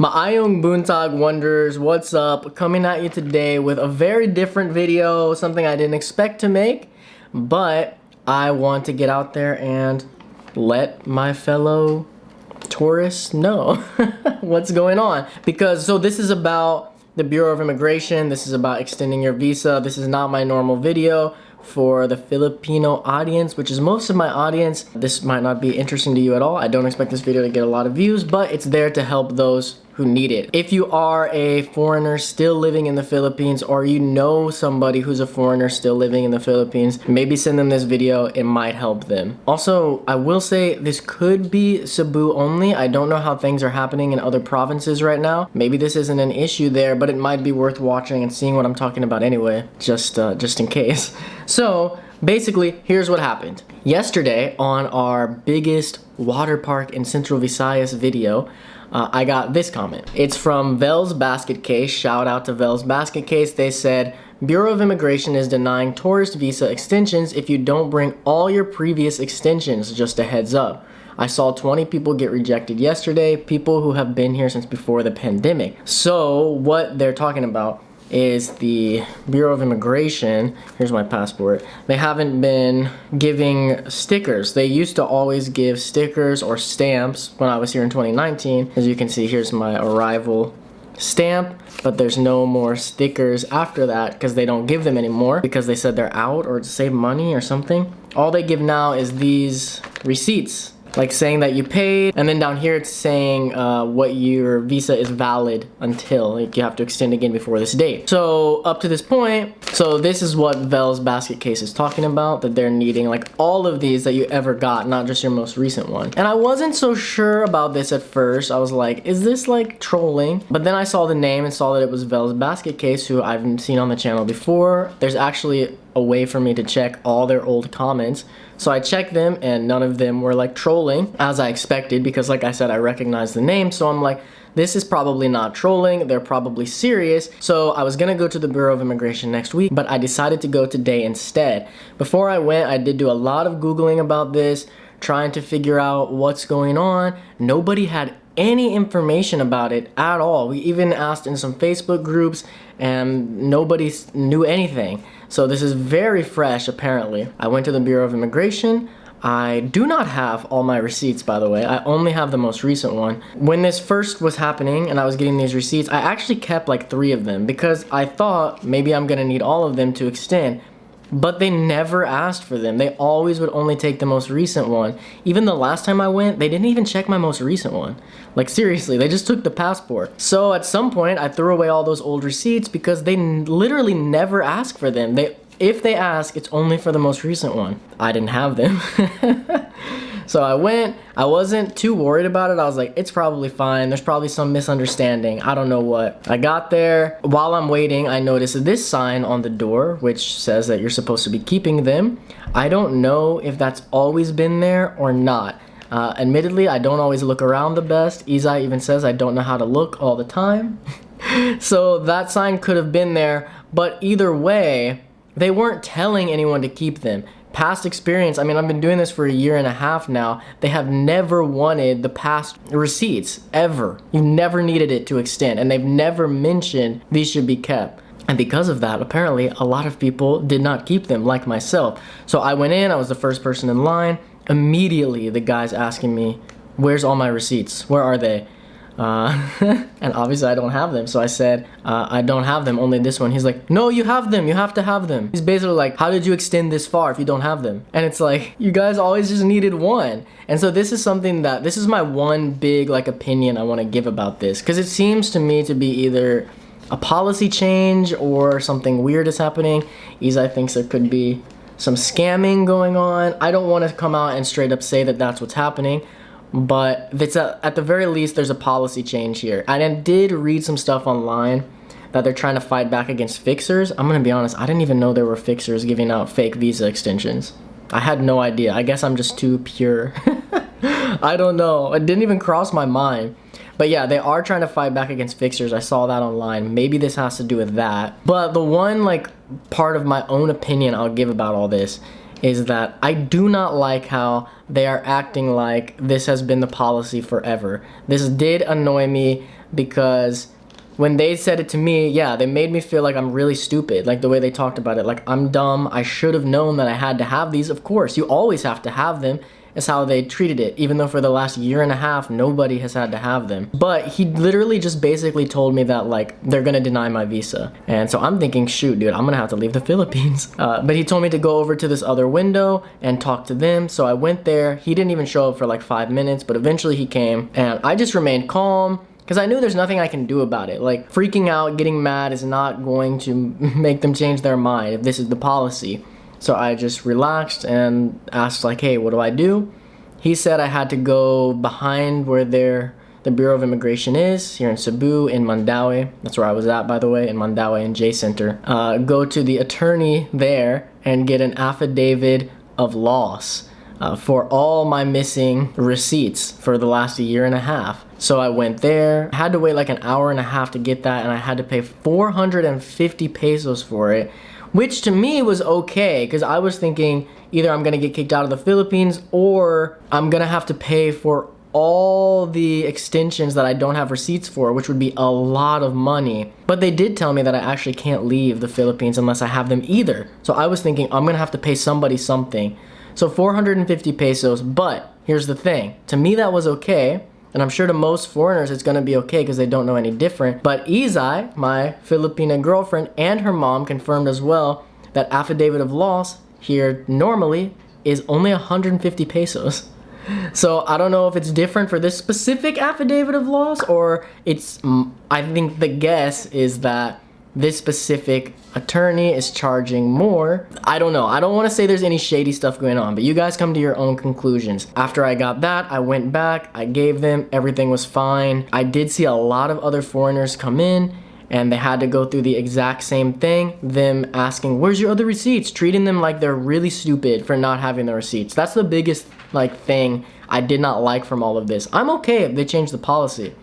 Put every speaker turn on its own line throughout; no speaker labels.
Maayong buntag wonders, what's up? Coming at you today with a very different video, something I didn't expect to make, but I want to get out there and let my fellow tourists know what's going on. Because, so this is about the Bureau of Immigration, this is about extending your visa. This is not my normal video for the Filipino audience, which is most of my audience. This might not be interesting to you at all. I don't expect this video to get a lot of views, but it's there to help those who need it. If you are a foreigner still living in the Philippines, or you know somebody who's a foreigner still living in the Philippines, maybe send them this video, it might help them. Also, I will say this could be Cebu only. I don't know how things are happening in other provinces right now. Maybe this isn't an issue there, but it might be worth watching and seeing what I'm talking about anyway, just in case. So, basically, here's what happened. Yesterday, on our biggest water park in Central Visayas video, I got this comment. It's from Vel's Basket Case. Shout out to Vel's Basket Case. They said, Bureau of Immigration is denying tourist visa extensions if you don't bring all your previous extensions, just a heads up. I saw 20 people get rejected yesterday, people who have been here since before the pandemic. So what they're talking about is the Bureau of Immigration, here's my passport, they haven't been giving stickers. They used to always give stickers or stamps when I was here in 2019. As you can see, here's my arrival stamp, but there's no more stickers after that because they don't give them anymore because they said they're out or to save money or something. All they give now is these receipts, like saying that you paid, and then down here it's saying what your visa is valid until, like you have to extend again before this date. So up to this point, so this is what Vel's Basket Case is talking about, that they're needing like all of these that you ever got, not just your most recent one. And I wasn't so sure about this at first. I was like, is this like trolling? But then I saw the name and saw that it was Vel's Basket Case, who I've seen on the channel before. There's actually a way for me to check all their old comments. So I checked them and none of them were like trolling, as I expected, because like I said, I recognized the name. So I'm like, this is probably not trolling, they're probably serious. So I was gonna go to the Bureau of Immigration next week, but I decided to go today instead. Before I went, I did do a lot of Googling about this, trying to figure out what's going on. Nobody had any information about it at all. We even asked in some Facebook groups and nobody knew anything. So this is very fresh, apparently. I went to the Bureau of Immigration. I do not have all my receipts, by the way. I only have the most recent one. When this first was happening and I was getting these receipts, I actually kept like 3 of them because I thought maybe I'm gonna need all of them to extend. But they never asked for them. They always would only take the most recent one. Even the last time I went, they didn't even check my most recent one. Like seriously, they just took the passport. So at some point, I threw away all those old receipts because they literally never ask for them. If they ask, it's only for the most recent one. I didn't have them. So I went, I wasn't too worried about it. I was like, it's probably fine. There's probably some misunderstanding. I don't know what. I got there. While I'm waiting, I noticed this sign on the door, which says that you're supposed to be keeping them. I don't know if that's always been there or not. Admittedly, I don't always look around the best. Izai even says I don't know how to look all the time. So that sign could have been there, but either way, they weren't telling anyone to keep them. Past experience, I mean, I've been doing this for 1.5 years now. They have never wanted the past receipts, ever. You never needed it to extend, and they've never mentioned these should be kept. And because of that, apparently, a lot of people did not keep them, like myself. So I went in, I was the first person in line. Immediately, the guy's asking me, where's all my receipts? Where are they? And obviously I don't have them. So I said, I don't have them, only this one. He's like, no, you have them, you have to have them. He's basically like, how did you extend this far if you don't have them? And it's like, you guys always just needed one. And so this is something that, this is my one big like opinion I want to give about this. Because it seems to me to be either a policy change or something weird is happening. Izai thinks there could be some scamming going on. I don't want to come out and straight up say that that's what's happening. But it's at the very least, there's a policy change here. And I did read some stuff online that they're trying to fight back against fixers. I'm gonna be honest, I didn't even know there were fixers giving out fake visa extensions. I had no idea. I guess I'm just too pure. I don't know. It didn't even cross my mind. But yeah, they are trying to fight back against fixers. I saw that online. Maybe this has to do with that. But the one like part of my own opinion I'll give about all this is that I do not like how they are acting like this has been the policy forever. This did annoy me because when they said it to me, yeah, they made me feel like I'm really stupid, like the way they talked about it. Like, I'm dumb, I should have known that I had to have these. Of course, you always have to have them. Is how they treated it, even though for the last year and a half, nobody has had to have them. But he literally just basically told me that, like, they're gonna deny my visa. And so I'm thinking, shoot, dude, I'm gonna have to leave the Philippines. But he told me to go over to this other window and talk to them. So I went there. He didn't even show up for like 5 minutes, but eventually he came, and I just remained calm, because I knew there's nothing I can do about it. Like, freaking out, getting mad is not going to make them change their mind if this is the policy. So I just relaxed and asked, like, hey, what do I do? He said I had to go behind where the Bureau of Immigration is, here in Cebu, in Mandaue. That's where I was at, by the way, in Mandaue and J Center. Go to the attorney there and get an affidavit of loss for all my missing receipts for the last year and a half. So I went there, I had to wait like an hour and a half to get that, and I had to pay 450 pesos for it, which to me was okay, because I was thinking either I'm gonna get kicked out of the Philippines or I'm gonna have to pay for all the extensions that I don't have receipts for, which would be a lot of money. But they did tell me that I actually can't leave the Philippines unless I have them either. So I was thinking I'm gonna have to pay somebody something. So 450 pesos, but here's the thing. To me that was okay. And I'm sure to most foreigners it's gonna be okay because they don't know any different. But Izay, my Filipina girlfriend, and her mom confirmed as well that affidavit of loss here normally is only 150 pesos. So I don't know if it's different for this specific affidavit of loss, or it's, I think the guess is that this specific attorney is charging more. I don't know. I don't want to say there's any shady stuff going on, but you guys come to your own conclusions. After I got that, I went back, I gave them, everything was fine. I did see a lot of other foreigners come in, and they had to go through the exact same thing, them asking, where's your other receipts? Treating them like they're really stupid for not having the receipts. That's the biggest thing I did not like from all of this. I'm okay if they change the policy,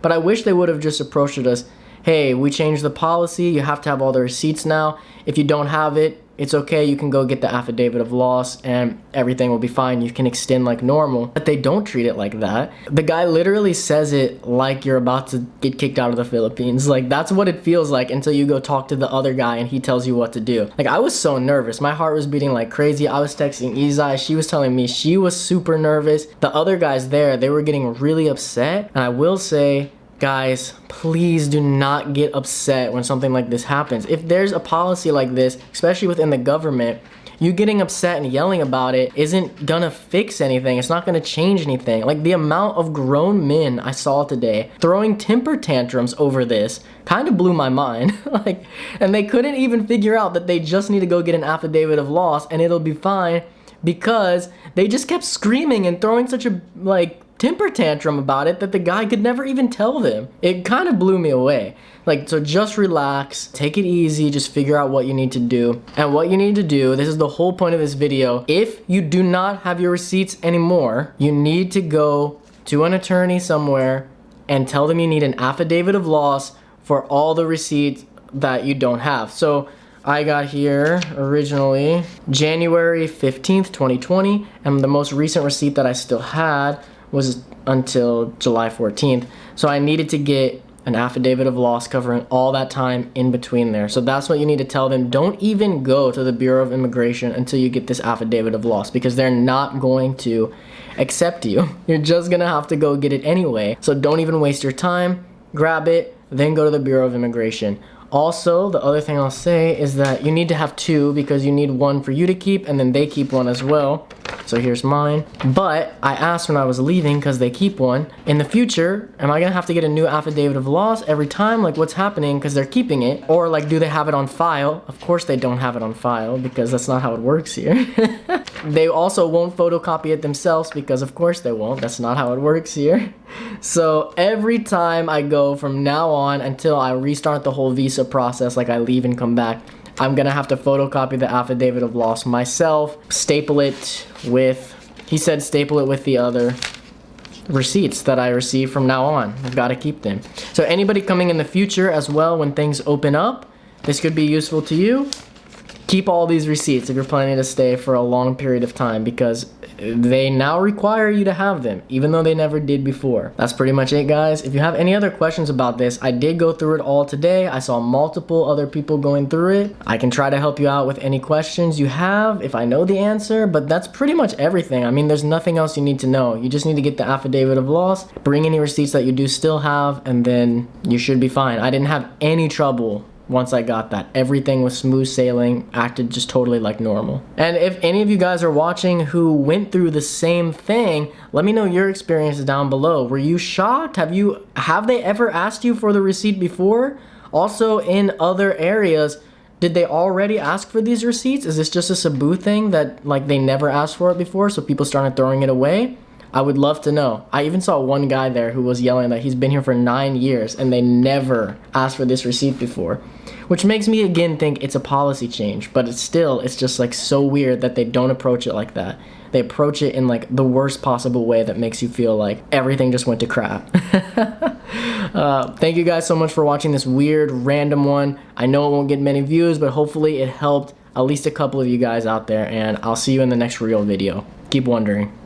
but I wish they would have just approached us, hey, we changed the policy, you have to have all the receipts now. If you don't have it, it's okay, you can go get the affidavit of loss and everything will be fine. You can extend like normal. But they don't treat it like that. The guy literally says it like you're about to get kicked out of the Philippines. Like, that's what it feels like until you go talk to the other guy and he tells you what to do. Like, I was so nervous. My heart was beating like crazy. I was texting Izay. She was telling me she was super nervous. The other guys there, they were getting really upset. And I will say, guys, please do not get upset when something like this happens. If there's a policy like this, especially within the government, you getting upset and yelling about it isn't gonna fix anything. It's not gonna change anything. Like, the amount of grown men I saw today throwing temper tantrums over this kind of blew my mind. Like, and they couldn't even figure out that they just need to go get an affidavit of loss and it'll be fine, because they just kept screaming and throwing such a temper tantrum about it that the guy could never even tell them. It kind of blew me away. Like, so just relax, take it easy, just figure out what you need to do. And what you need to do, this is the whole point of this video, if you do not have your receipts anymore, you need to go to an attorney somewhere and tell them you need an affidavit of loss for all the receipts that you don't have. So I got here originally January 15th, 2020, and the most recent receipt that I still had was until July 14th. So I needed to get an affidavit of loss covering all that time in between there. So that's what you need to tell them. Don't even go to the Bureau of Immigration until you get this affidavit of loss, because they're not going to accept you. You're just gonna have to go get it anyway. So don't even waste your time. Grab it, then go to the Bureau of Immigration. Also, the other thing I'll say is that you need to have two, because you need one for you to keep and then they keep one as well. So here's mine. But I asked when I was leaving, because they keep one, in the future, am I gonna have to get a new affidavit of loss every time? Like, what's happening, because they're keeping it? Or like, do they have it on file? Of course they don't have it on file, because that's not how it works here. They also won't photocopy it themselves, because of course they won't. That's not how it works here. So every time I go from now on until I restart the whole visa process, like I leave and come back, I'm gonna have to photocopy the affidavit of loss myself, staple it with, he said staple it with the other receipts that I receive from now on. I've got to keep them. So anybody coming in the future as well, when things open up, this could be useful to you. Keep all these receipts if you're planning to stay for a long period of time, because they now require you to have them, even though they never did before. That's pretty much it, guys. If you have any other questions about this, I did go through it all today. I saw multiple other people going through it. I can try to help you out with any questions you have if I know the answer, but that's pretty much everything. I mean, there's nothing else you need to know. You just need to get the affidavit of loss, bring any receipts that you do still have, and then you should be fine. I didn't have any trouble once I got that. Everything was smooth sailing, acted just totally like normal. And if any of you guys are watching who went through the same thing, let me know your experiences down below. Were you shocked? Have they ever asked you for the receipt before? Also, in other areas, did they already ask for these receipts? Is this just a Cebu thing that like they never asked for it before, so people started throwing it away? I would love to know. I even saw one guy there who was yelling that he's been here for 9 years and they never asked for this receipt before, which makes me again think it's a policy change, but it's just like so weird that they don't approach it like that. They approach it in like the worst possible way that makes you feel like everything just went to crap. Thank you guys so much for watching this weird random one. I know it won't get many views, but hopefully it helped at least a couple of you guys out there, and I'll see you in the next real video. Keep wondering.